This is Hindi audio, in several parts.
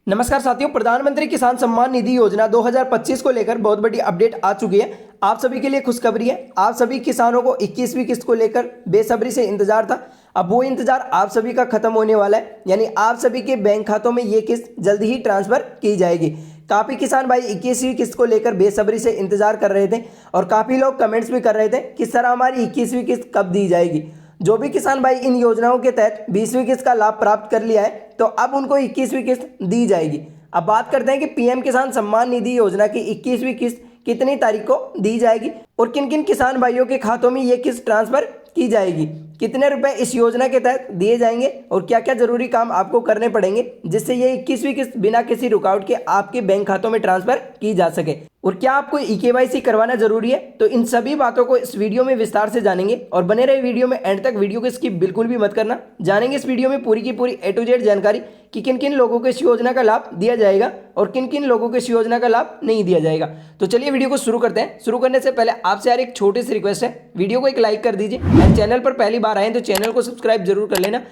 नमस्कार साथियों, प्रधानमंत्री किसान सम्मान निधि योजना 2025 को लेकर बहुत बड़ी अपडेट आ चुकी है। आप सभी के लिए खुशखबरी है। आप सभी किसानों को 21वीं किस्त को लेकर बेसब्री से इंतजार था। अब वो इंतजार आप सभी का खत्म होने वाला है, यानी आप सभी के बैंक खातों में ये किस्त जल्द ही ट्रांसफर की जाएगी। काफ़ी किसान भाई 21वीं किस्त को लेकर बेसब्री से इंतजार कर रहे थे और काफ़ी लोग कमेंट्स भी कर रहे थे कि सर हमारी 21वीं किस्त कब दी जाएगी। जो भी किसान भाई इन योजनाओं के तहत 20वीं किस्त का लाभ प्राप्त कर लिया है तो अब उनको 21वीं किस्त दी जाएगी। अब बात करते हैं कि पीएम किसान सम्मान निधि योजना की 21वीं किस्त कितनी तारीख को दी जाएगी और किन किन किसान भाइयों के खातों में ये किस्त ट्रांसफर की जाएगी, कितने रुपए इस योजना के तहत दिए जाएंगे और क्या क्या जरूरी काम आपको करने पड़ेंगे जिससे ये 21वीं किस्त बिना किसी रुकावट के आपके बैंक खातों में ट्रांसफर की जा सके, और क्या आपको ई-केवाईसी करवाना जरूरी है। तो इन सभी बातों को इस वीडियो में विस्तार से जानेंगे और बने रहे वीडियो में एंड तक। वीडियो को स्किप बिल्कुल भी मत करना। जानेंगे इस वीडियो में पूरी की पूरी A to Z जानकारी कि किन किन लोगों को इस योजना का लाभ दिया जाएगा और किन किन लोगों को इस योजना का लाभ नहीं दिया जाएगा। तो चलिए वीडियो को शुरू करते हैं। शुरू करने से पहले आपसे यार एक छोटी सी रिक्वेस्ट है, वीडियो को एक लाइक कर दीजिए और चैनल पर पहली बार आए तो चैनल को सब्सक्राइब जरूर कर लेना,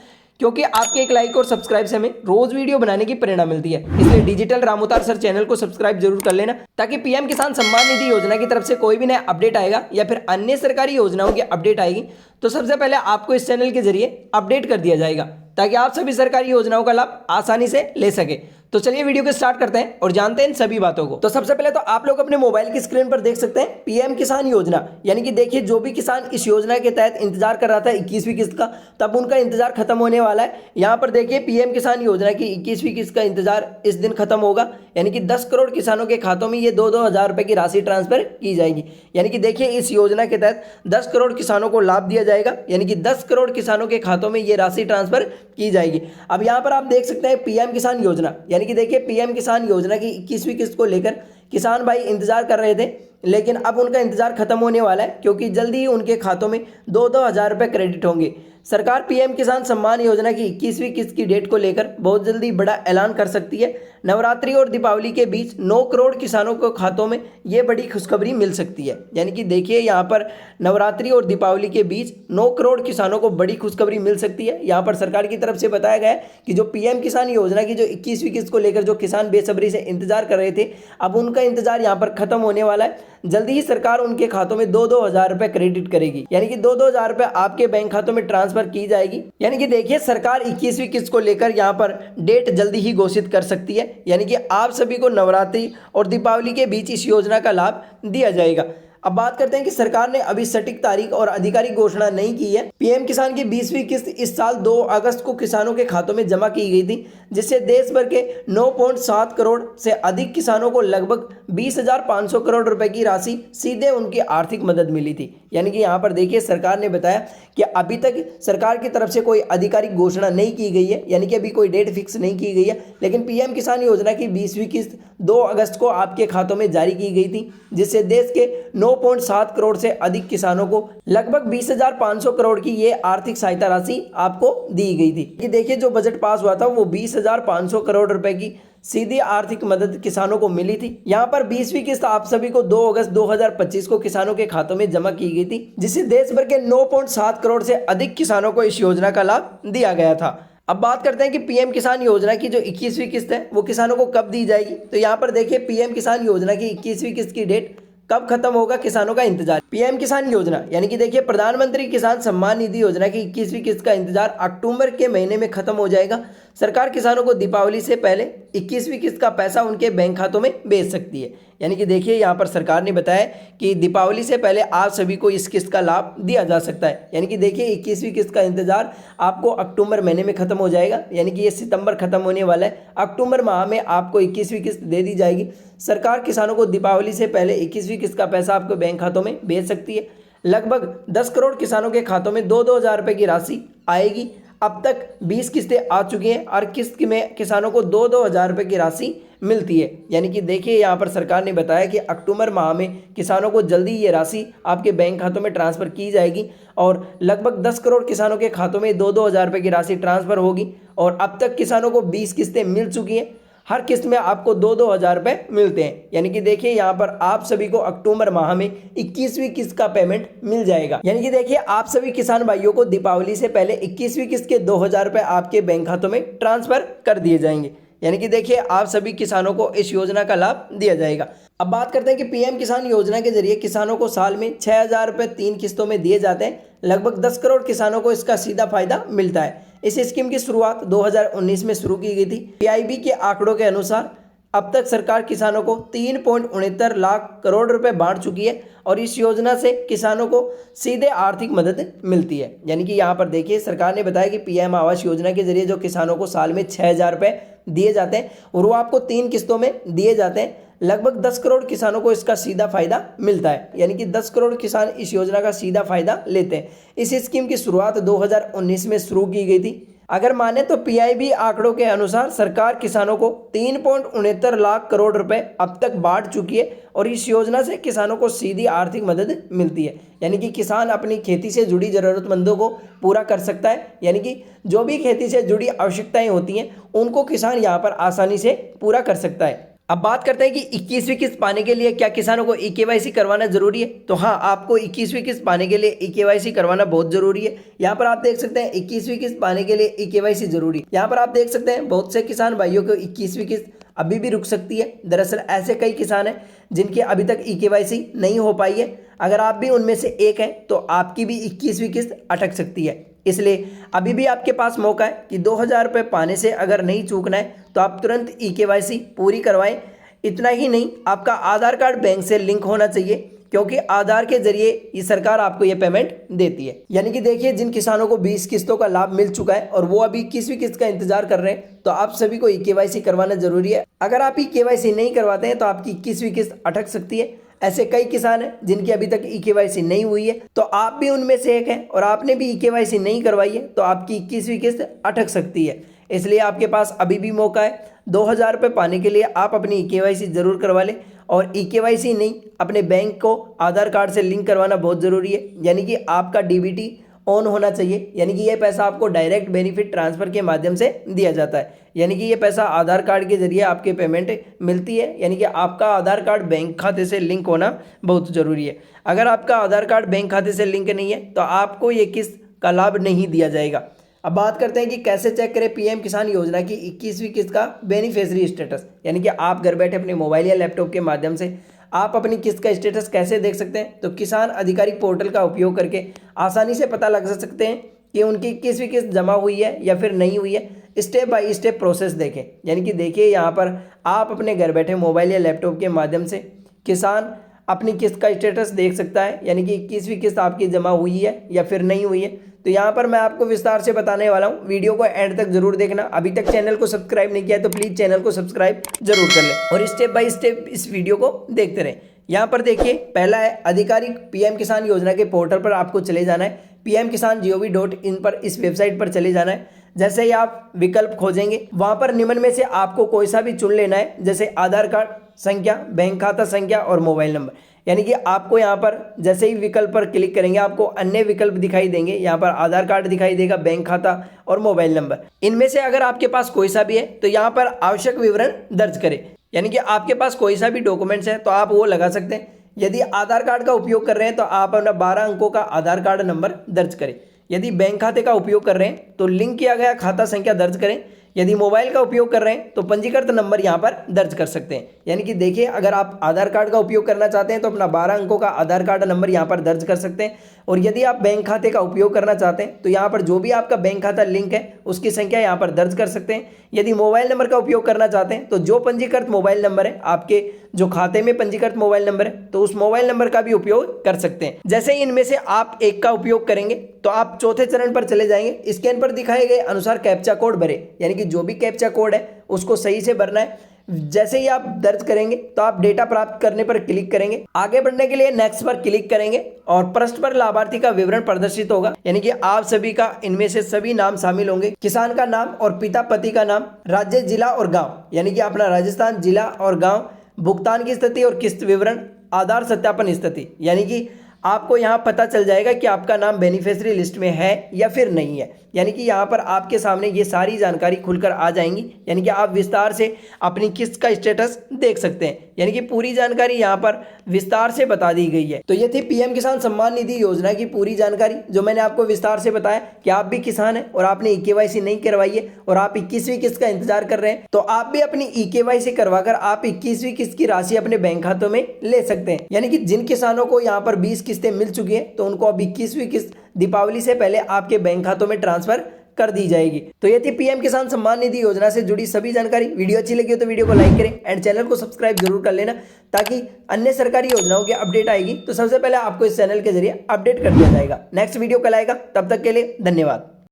क्योंकि आपके एक लाइक और सब्सक्राइब से हमें रोज वीडियो बनाने की प्रेरणा मिलती है। इसलिए डिजिटल रामोतार सर चैनल को सब्सक्राइब जरूर कर लेना, ताकि पीएम किसान सम्मान निधि योजना की तरफ से कोई भी नया अपडेट आएगा या फिर अन्य सरकारी योजनाओं की अपडेट आएगी तो सबसे पहले आपको इस चैनल के जरिए अपडेट कर दिया जाएगा, ताकि आप सभी सरकारी योजनाओं का लाभ आसानी से ले सके। तो चलिए वीडियो को स्टार्ट करते हैं और जानते हैं इन सभी बातों को। तो सबसे पहले तो आप लोग अपने मोबाइल की स्क्रीन पर देख सकते हैं पीएम किसान योजना, यानी कि देखिए जो भी किसान इस योजना के तहत इंतजार कर रहा था 21वीं किस्त का, तब उनका इंतजार खत्म होने वाला है। यहाँ पर देखिए पीएम किसान योजना की 21वीं किस्त का इंतजार इस दिन खत्म होगा, यानी कि 10 करोड़ किसानों के खातों में ये 2-2 हज़ार रुपए की राशि ट्रांसफर की जाएगी। यानी कि देखिए इस योजना के तहत 10 करोड़ किसानों को लाभ दिया जाएगा, यानी कि 10 करोड़ किसानों के खातों में ये राशि ट्रांसफर की जाएगी। अब यहाँ पर आप देख सकते हैं पीएम किसान योजना, यानी कि देखिए पीएम किसान योजना की 21वीं किस्त को लेकर किसान भाई इंतजार कर रहे थे, लेकिन अब उनका इंतजार खत्म होने वाला है, क्योंकि जल्दी ही उनके खातों में 2-2 हज़ार रुपए क्रेडिट होंगे। सरकार पीएम किसान सम्मान योजना की 21वीं किस्त की डेट को लेकर बहुत जल्दी बड़ा ऐलान कर सकती है। नवरात्रि और दीपावली के बीच 9 करोड़ किसानों को खातों में ये बड़ी खुशखबरी मिल सकती है। यानी कि देखिए यहाँ पर नवरात्रि और दीपावली के बीच 9 करोड़ किसानों को बड़ी खुशखबरी मिल सकती है। यहाँ पर सरकार की तरफ से बताया गया है कि जो पीएम किसान योजना की जो 21वीं किस्त को लेकर जो किसान बेसब्री से इंतजार कर रहे थे, अब उनका इंतजार यहाँ पर खत्म होने वाला है। जल्दी ही सरकार उनके खातों में 2-2 हज़ार रुपए क्रेडिट करेगी, यानी कि 2-2 हज़ार रुपए आपके बैंक खातों में ट्रांसफर की जाएगी। यानी कि देखिए सरकार 21वीं किस्त को लेकर यहाँ पर डेट जल्दी ही घोषित कर सकती है, यानी कि आप सभी को नवरात्रि और दीपावली के बीच इस योजना का लाभ दिया जाएगा। अब बात करते हैं कि सरकार ने अभी सटीक तारीख और आधिकारिक घोषणा नहीं की है। पीएम किसान की 20वीं किस्त इस साल 2 अगस्त को किसानों के खातों में जमा की गई थी, जिससे देश भर के 9.7 करोड़ से अधिक किसानों को लगभग 20,500 करोड़ रुपए की राशि सीधे उनकी आर्थिक मदद मिली थी। यानी कि यहाँ पर देखिए सरकार ने बताया कि अभी तक सरकार की तरफ से कोई आधिकारिक घोषणा नहीं की गई है, यानी कि अभी कोई डेट फिक्स नहीं की गई है, लेकिन पीएम किसान योजना की 20वीं किस्त 2 अगस्त को आपके खातों में जारी की गई थी, जिससे देश के 9.7 करोड़ से अधिक किसानों को लगभग 20,500 करोड़ की ये आर्थिक सहायता राशि आपको दी गई थी। कि देखिए जो बजट पास हुआ था वो 20,500 करोड़ रुपए की सीधी आर्थिक मदद किसानों को मिली थी। यहाँ पर 20वीं किस्त आप सभी को 2 अगस्त 2025 को किसानों के खातों में जमा की गई थी, जिससे देश भर के 9.7 करोड़ से अधिक किसानों को इस योजना का लाभ दिया गया था। अब बात करते हैं कि पीएम किसान योजना की जो 21वीं किस्त है वो किसानों को कब दी जाएगी। तो यहाँ पर देखिए पीएम किसान योजना की 21वीं किस्त की डेट कब खत्म होगा, किसानों का इंतजार। पीएम किसान योजना यानी कि देखिए प्रधानमंत्री किसान सम्मान निधि योजना की 21वीं किस्त का इंतजार अक्टूबर के महीने में खत्म हो जाएगा। सरकार किसानों को दीपावली से पहले 21वीं किस्त का पैसा उनके बैंक खातों में भेज सकती है। यानी कि देखिए यहाँ पर सरकार ने बताया कि दीपावली से पहले आप सभी को इस किस्त का लाभ दिया जा सकता है। यानी कि देखिए 21वीं किस्त का इंतजार आपको अक्टूबर महीने में खत्म हो जाएगा, यानी कि ये सितंबर खत्म होने वाला है। अक्टूबर माह में आपको 21वीं किस्त दे दी जाएगी। सरकार किसानों को दीपावली से पहले 21वीं किस्त का पैसा आपको बैंक खातों में भेज सकती है। लगभग 10 करोड़ किसानों के खातों में 2-2 हज़ार रुपए की राशि आएगी। अब तक 20 किस्तें आ चुकी हैं और किस्त में किसानों को 2-2 हज़ार रुपए की राशि मिलती है। यानी कि देखिए यहाँ पर सरकार ने बताया कि अक्टूबर माह में किसानों को जल्दी ये राशि आपके बैंक खातों में ट्रांसफ़र की जाएगी और लगभग 10 करोड़ किसानों के खातों में 2-2 हज़ार रुपए की राशि ट्रांसफ़र होगी। और अब तक किसानों को 20 किस्तें मिल चुकी हैं। हर किस्त में आपको 2-2 हज़ार रुपए मिलते हैं। यानी कि देखिए यहाँ पर आप सभी को अक्टूबर माह में 21वीं किस्त का पेमेंट मिल जाएगा। यानी कि देखिए आप सभी किसान भाइयों को दीपावली से पहले 21वीं किस्त के 2,000 रुपए आपके बैंक खातों में ट्रांसफर कर दिए जाएंगे। यानी कि देखिए आप सभी किसानों को इस योजना का लाभ दिया जाएगा। अब बात करते हैं कि पीएम किसान योजना के जरिए किसानों को साल में 6,000 रुपये 3 किस्तों में दिए जाते हैं। लगभग 10 करोड़ किसानों को इसका सीधा फायदा मिलता है। इस स्कीम की शुरुआत 2019 में शुरू की गई थी। पीआईबी के आंकड़ों के अनुसार अब तक सरकार किसानों को 3.69 लाख करोड़ रुपए बांट चुकी है और इस योजना से किसानों को सीधे आर्थिक मदद मिलती है। यानी कि यहाँ पर देखिए सरकार ने बताया कि पीएम आवास योजना के जरिए जो किसानों को साल में 6,000 रुपये दिए जाते हैं और वो आपको 3 किस्तों में दिए जाते हैं। लगभग 10 करोड़ किसानों को इसका सीधा फायदा मिलता है। यानी कि 10 करोड़ किसान इस योजना का सीधा फायदा लेते हैं। इस स्कीम की शुरुआत 2019 में शुरू की गई थी। अगर माने तो पीआईबी आंकड़ों के अनुसार सरकार किसानों को 3.69 लाख करोड़ रुपए अब तक बांट चुकी है और इस योजना से किसानों को सीधी आर्थिक मदद मिलती है। यानी कि किसान अपनी खेती से जुड़ी जरूरतमंदों को पूरा कर सकता है। यानी कि जो भी खेती से जुड़ी आवश्यकताएं होती हैं उनको किसान यहाँ पर आसानी से पूरा कर सकता है। अब बात करते हैं कि 21वीं किस्त पाने के लिए क्या किसानों को ई-केवाईसी करवाना जरूरी है। तो हाँ, आपको 21वीं किस्त पाने के लिए ई-केवाईसी करवाना बहुत जरूरी है। यहाँ पर आप देख सकते हैं 21वीं किस्त पाने के लिए ई-केवाईसी जरूरी है। यहाँ पर आप देख सकते हैं बहुत से किसान भाइयों को 21वीं किस्त अभी भी रुक सकती है। दरअसल ऐसे कई किसान हैं जिनकी अभी तक ई-केवाईसी नहीं हो पाई है। अगर आप भी उनमें से एक हैं तो आपकी भी 21वीं किस्त अटक सकती है। इसलिए अभी भी आपके पास मौका है कि 2,000 रुपये पाने से अगर नहीं चूकना है तो आप तुरंत ई-केवाईसी पूरी करवाएं। इतना ही नहीं, आपका आधार कार्ड बैंक से लिंक होना चाहिए क्योंकि आधार के जरिए ये सरकार आपको ये पेमेंट देती है। यानी कि देखिए जिन किसानों को 20 किस्तों का लाभ मिल चुका है और वो अभी 21वीं किस्त का इंतजार कर रहे हैं तो आप सभी को ई-केवाईसी करवाना जरूरी है। अगर आप ई-केवाईसी नहीं करवाते हैं तो आपकी 21वीं किस्त अटक सकती है। ऐसे कई किसान हैं जिनकी अभी तक ई-केवाईसी नहीं हुई है तो आप भी उनमें से एक हैं और आपने भी ई-केवाईसी नहीं करवाई है तो आपकी 21वीं किस्त अटक सकती है। इसलिए आपके पास अभी भी मौका है। 2,000 रुपये पाने के लिए आप अपनी ई-केवाईसी जरूर करवा लें और ई-केवाईसी नहीं, अपने बैंक को आधार कार्ड से लिंक करवाना बहुत ज़रूरी है। यानी कि आपका डीबीटी ऑन होना चाहिए। यानी कि ये पैसा आपको डायरेक्ट बेनिफिट ट्रांसफ़र के माध्यम से दिया जाता है। यानी कि ये पैसा आधार कार्ड के जरिए आपके पेमेंट मिलती है। यानी कि आपका आधार कार्ड बैंक खाते से लिंक होना बहुत ज़रूरी है। अगर आपका आधार कार्ड बैंक खाते से लिंक नहीं है तो आपको ये किस्त का लाभ नहीं दिया जाएगा। अब बात करते हैं कि कैसे चेक करें पीएम किसान योजना की 21वीं किस्त का बेनिफिशियरी स्टेटस। यानी कि आप घर बैठे अपने मोबाइल या लैपटॉप के माध्यम से आप अपनी किस्त का स्टेटस कैसे देख सकते हैं। तो किसान आधिकारिक पोर्टल का उपयोग करके आसानी से पता लगा सकते हैं कि उनकी 21वीं किस्त जमा हुई है या फिर नहीं हुई है। स्टेप बाय स्टेप प्रोसेस देखें। यानी कि देखिए यहाँ पर आप अपने घर बैठे मोबाइल या लैपटॉप के माध्यम से किसान अपनी किस्त का स्टेटस देख सकता है। यानी कि 21वीं किस्त आपकी जमा हुई है या फिर नहीं हुई है। तो यहाँ पर मैं आपको विस्तार से बताने वाला हूँ, वीडियो को एंड तक जरूर देखना। अभी तक चैनल को सब्सक्राइब नहीं किया तो प्लीज़ चैनल को सब्सक्राइब जरूर कर लें और स्टेप बाय स्टेप इस वीडियो को देखते रहें। यहाँ पर देखिए पहला है आधिकारिक पीएम किसान योजना के पोर्टल पर आपको चले जाना है। pmkisan.gov.in पर इस वेबसाइट पर चले जाना है। जैसे ही आप विकल्प खोजेंगे वहाँ पर निम्न में से आपको कोई सा भी चुन लेना है, जैसे आधार कार्ड संख्या, बैंक खाता संख्या और मोबाइल नंबर। यानी कि आपको यहाँ पर जैसे ही विकल्प पर क्लिक करेंगे आपको अन्य विकल्प दिखाई देंगे। यहाँ पर आधार कार्ड दिखाई देगा, बैंक खाता और मोबाइल नंबर। इनमें से अगर आपके पास कोई सा भी है तो यहाँ पर आवश्यक विवरण दर्ज करें। यानी कि आपके पास कोई सा भी डॉक्यूमेंट्स है तो आप वो लगा सकते हैं। यदि आधार कार्ड का उपयोग कर रहे हैं तो आप अपना 12 अंकों का आधार कार्ड नंबर दर्ज करें। यदि बैंक खाते का उपयोग कर रहे हैं तो लिंक किया गया खाता संख्या दर्ज करें। यदि मोबाइल का उपयोग कर रहे हैं तो पंजीकृत नंबर यहाँ पर दर्ज कर सकते हैं। यानी कि देखिए अगर आप आधार कार्ड का उपयोग करना चाहते हैं तो अपना 12 अंकों का आधार कार्ड नंबर यहाँ पर दर्ज कर सकते हैं। और यदि आप बैंक खाते का उपयोग करना चाहते हैं तो यहाँ पर जो भी आपका बैंक खाता लिंक है उसकी संख्या यहाँ पर दर्ज कर सकते हैं। यदि मोबाइल नंबर का उपयोग करना चाहते हैं तो जो पंजीकृत मोबाइल नंबर है, आपके जो खाते में पंजीकृत मोबाइल नंबर है, तो उस मोबाइल नंबर का भी उपयोग कर सकते हैं। जैसे ही इनमें से आप एक का उपयोग करेंगे तो आप चौथे चरण पर चले जाएंगे। स्कैन पर दिखाए गए अनुसार कैप्चा कोड भरे। यानी कि जो भी कैप्चा कोड है उसको सही से भरना है। जैसे ही आप दर्ज करेंगे तो आप डेटा प्राप्त करने पर क्लिक करेंगे। आगे बढ़ने के लिए नेक्स्ट पर क्लिक करेंगे और पृष्ठ पर लाभार्थी का विवरण प्रदर्शित होगा। यानी कि आप सभी का इनमें से सभी नाम शामिल होंगे। किसान का नाम और पिता पति का नाम, राज्य, जिला और गांव, यानी कि अपना राजस्थान जिला और गांव, भुगतान की स्थिति और किस्त विवरण, आधार सत्यापन स्थिति। यानी कि आपको यहाँ पता चल जाएगा कि आपका नाम बेनिफिशियरी लिस्ट में है या फिर नहीं है। यानी कि यहाँ पर आपके सामने ये सारी जानकारी खुलकर आ जाएंगी। यानी कि आप विस्तार से अपनी किस्त का स्टेटस देख सकते हैं। यानी कि पूरी जानकारी यहाँ पर विस्तार से बता दी गई है। तो ये थी पीएम किसान सम्मान निधि योजना की पूरी जानकारी जो मैंने आपको विस्तार से बताया कि आप भी किसान हैं और आपने ईकेवाईसी नहीं करवाई है और आप 21वीं किस्त का इंतजार कर रहे हैं, तो आप भी अपनी ईकेवाईसी करवाकर आप 21वीं किस्त की राशि अपने बैंक खातों में ले सकते हैं। यानी कि जिन किसानों को यहाँ पर 20 किस्तें मिल चुकी हैं तो उनको अब 21वीं किस्त दीपावली से पहले आपके बैंक खातों में ट्रांसफर कर दी जाएगी। तो ये थी पीएम किसान सम्मान निधि योजना से जुड़ी सभी जानकारी। वीडियो अच्छी लगी हो तो वीडियो को लाइक करें एंड चैनल को सब्सक्राइब जरूर कर लेना ताकि अन्य सरकारी योजनाओं की अपडेट आएगी तो सबसे पहले आपको इस चैनल के जरिए अपडेट कर दिया जाएगा। नेक्स्ट वीडियो कल आएगा, तब तक के लिए धन्यवाद।